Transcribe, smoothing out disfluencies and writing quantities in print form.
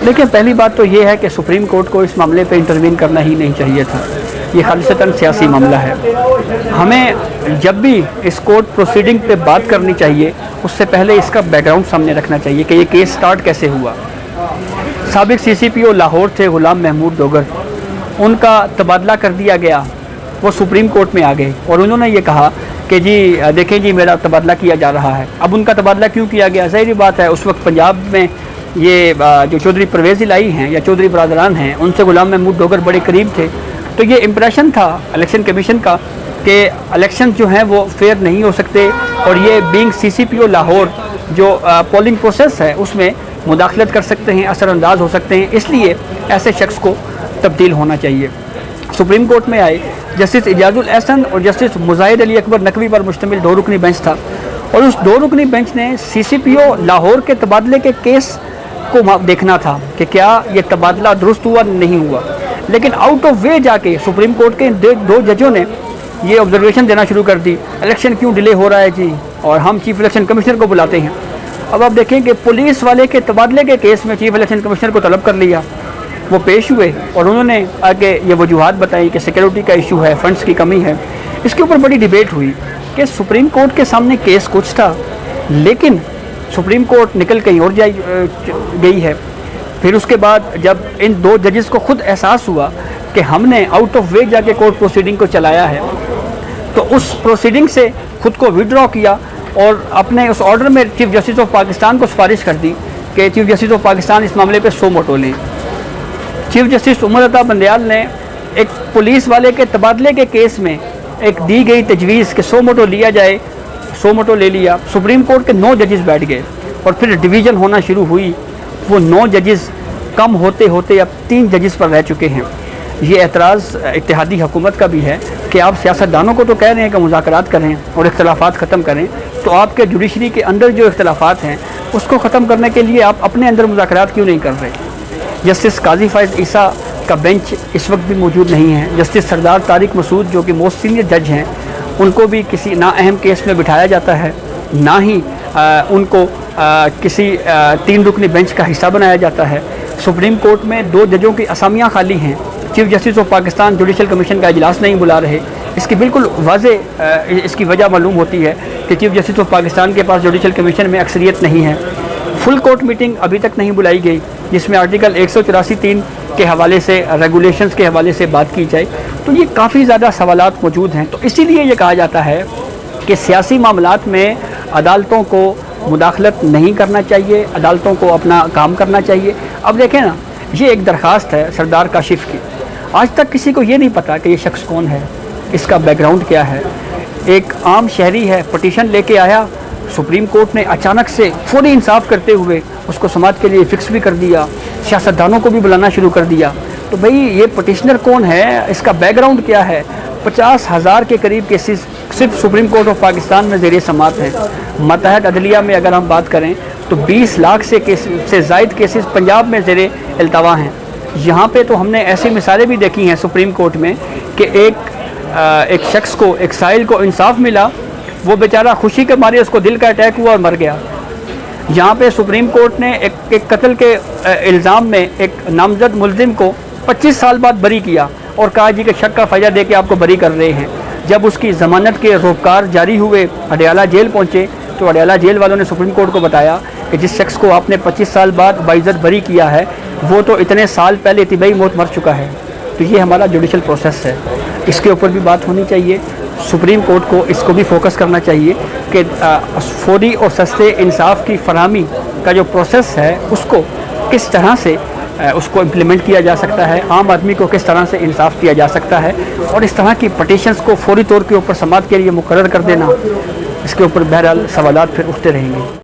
देखिए, पहली बात तो ये है कि सुप्रीम कोर्ट को इस मामले पे इंटरवीन करना ही नहीं चाहिए था। ये खालिसतन सियासी मामला है। हमें जब भी इस कोर्ट प्रोसीडिंग पे बात करनी चाहिए, उससे पहले इसका बैकग्राउंड सामने रखना चाहिए कि ये केस स्टार्ट कैसे हुआ। साबिक CCPO लाहौर थे गुलाम महमूद डोगर, उनका तबादला कर दिया गया। वो सुप्रीम कोर्ट में आ गए और उन्होंने ये कहा कि जी देखें जी, मेरा तबादला किया जा रहा है। अब उनका तबादला क्यों किया गया? ज़ाहिर बात है, उस वक्त पंजाब में ये जो चौधरी परवेज़ इलाही हैं या चौधरी बरादरान हैं, उनसे गुलाम महमूद डोगर बड़े करीब थे। तो ये इम्प्रेशन था इलेक्शन कमीशन का कि इलेक्शन जो हैं वो फेयर नहीं हो सकते, और ये बीइंग CCPO लाहौर जो पोलिंग प्रोसेस है उसमें मुदाखलत कर सकते हैं, असरअंदाज हो सकते हैं, इसलिए ऐसे शख्स को तब्दील होना चाहिए। सुप्रीम कोर्ट में आए जस्टिस इजाजुल एहसन और जस्टिस मुजाहिद अली अकबर नकवी पर मुश्तमिल 2 रुकनी बेंच था, और उस 2 रुकनी बेंच ने CCPO लाहौर के तबादले के केस को देखना था कि क्या ये तबादला दुरुस्त हुआ नहीं हुआ। लेकिन आउट ऑफ वे जाके सुप्रीम कोर्ट के 2 जजों ने ये ऑब्जर्वेशन देना शुरू कर दी, इलेक्शन क्यों डिले हो रहा है जी, और हम चीफ इलेक्शन कमिश्नर को बुलाते हैं। अब आप देखें कि पुलिस वाले के तबादले के केस में चीफ इलेक्शन कमिश्नर को तलब कर लिया। वो पेश हुए और उन्होंने आगे ये वजूहात बताई कि सिक्योरिटी का इशू है, फंड्स की कमी है। इसके ऊपर बड़ी डिबेट हुई कि सुप्रीम कोर्ट के सामने केस कुछ था, लेकिन सुप्रीम कोर्ट निकल कहीं और गई है। फिर उसके बाद जब इन 2 जजेस को खुद एहसास हुआ कि हमने आउट ऑफ वे जाके कोर्ट प्रोसीडिंग को चलाया है, तो उस प्रोसीडिंग से खुद को विड्रॉ किया और अपने उस ऑर्डर में चीफ जस्टिस ऑफ पाकिस्तान को सिफारिश कर दी कि चीफ जस्टिस ऑफ पाकिस्तान इस मामले पे सो मोटो लें। चीफ जस्टिस उमर अता बंदयाल ने एक पुलिस वाले के तबादले के केस में एक दी गई तजवीज़ कि सो मोटो लिया जाए, सो मोटो ले लिया। सुप्रीम कोर्ट के 9 जजेस बैठ गए और फिर डिवीज़न होना शुरू हुई। वो 9 जजेस कम होते होते अब 3 जजेस पर रह चुके हैं। ये एतराज़ इत्तेहादी हुकूमत का भी है कि आप सियासतदानों को तो कह रहे हैं कि मुज़ाकरात करें और इख्तलाफात ख़त्म करें, तो आपके जुडिशरी के अंदर जो इख्तलाफात हैं उसको ख़त्म करने के लिए आप अपने अंदर मुज़ाकरात क्यों नहीं कर रहे। जस्टिस काजी फ़ाइज़ ईसा का बेंच इस वक्त भी मौजूद नहीं है। जस्टिस सरदार तारिक मसूद जो कि मोस्ट सीनियर जज हैं, उनको भी किसी ना अहम केस में बिठाया जाता है, ना ही उनको किसी 3 रुकनी बेंच का हिस्सा बनाया जाता है। सुप्रीम कोर्ट में 2 जजों की असामियाँ खाली हैं। Chief justice of Pakistan judicial commission का इजलास नहीं बुला रहे। इसकी बिल्कुल वाज़ेह इसकी वजह मालूम होती है कि चीफ जस्टिस ऑफ पाकिस्तान के पास जुडिशल कमीशन में अक्सरियत नहीं है। फुल कोर्ट मीटिंग अभी तक नहीं बुलाई गई जिसमें आर्टिकल 184(3) के हवाले से, रेगुलेशंस के हवाले से बात की जाए। तो ये काफ़ी ज़्यादा सवालात मौजूद हैं। तो इसीलिए ये कहा जाता है कि सियासी मामलात में अदालतों को मुदाखलत नहीं करना चाहिए, अदालतों को अपना काम करना चाहिए। अब देखें ना, ये एक दरख्वास्त है सरदार काशिफ की। आज तक किसी को ये नहीं पता कि ये शख्स कौन है, इसका बैकग्राउंड क्या है। एक आम शहरी है, पटिशन लेके आया, सुप्रीम कोर्ट ने अचानक से फौरी इंसाफ करते हुए उसको समाज के लिए फ़िक्स भी कर दिया, सियासतदानों को भी बुलाना शुरू कर दिया। तो भाई ये पटिशनर कौन है, इसका बैकग्राउंड क्या है। 50,000 के करीब केसेस सिर्फ सुप्रीम कोर्ट ऑफ पाकिस्तान में ज़ेर समात हैं। मतहत अदलिया में अगर हम बात करें तो 20 लाख से ज़ायद केसेस पंजाब में ज़ेर इल्तवा हैं। यहाँ पे तो हमने ऐसी मिसालें भी देखी हैं सुप्रीम कोर्ट में कि एक शख्स को, एक साइल को इंसाफ मिला, वो बेचारा खुशी के मारे उसको दिल का अटैक हुआ और मर गया। यहाँ पे सुप्रीम कोर्ट ने एक कत्ल के इल्ज़ाम में एक नामजद मुलजिम को 25 साल बाद बरी किया और कहा जी कि शक का फ़ैजा दे के आपको बरी कर रहे हैं। जब उसकी ज़मानत के रोबकार जारी हुए, अडयाला जेल पहुँचे, तो अडयाला जेल वालों ने सुप्रीम कोर्ट को बताया कि जिस शख्स को आपने 25 साल बाद बाइज़्ज़त बरी किया है, वो तो इतने साल पहले तिबई मौत मर चुका है। तो ये हमारा जुडिशल प्रोसेस है, इसके ऊपर भी बात होनी चाहिए। सुप्रीम कोर्ट को इसको भी फोकस करना चाहिए कि फौरी और सस्ते इंसाफ की फराहमी का जो प्रोसेस है उसको किस तरह से उसको इम्प्लीमेंट किया जा सकता है, आम आदमी को किस तरह से इंसाफ दिया जा सकता है, और इस तरह की पटिशन्स को फौरी तौर के ऊपर समाअत के लिए मुकर्रर कर देना, इसके ऊपर बहरहाल सवालात फिर उठते रहेंगे।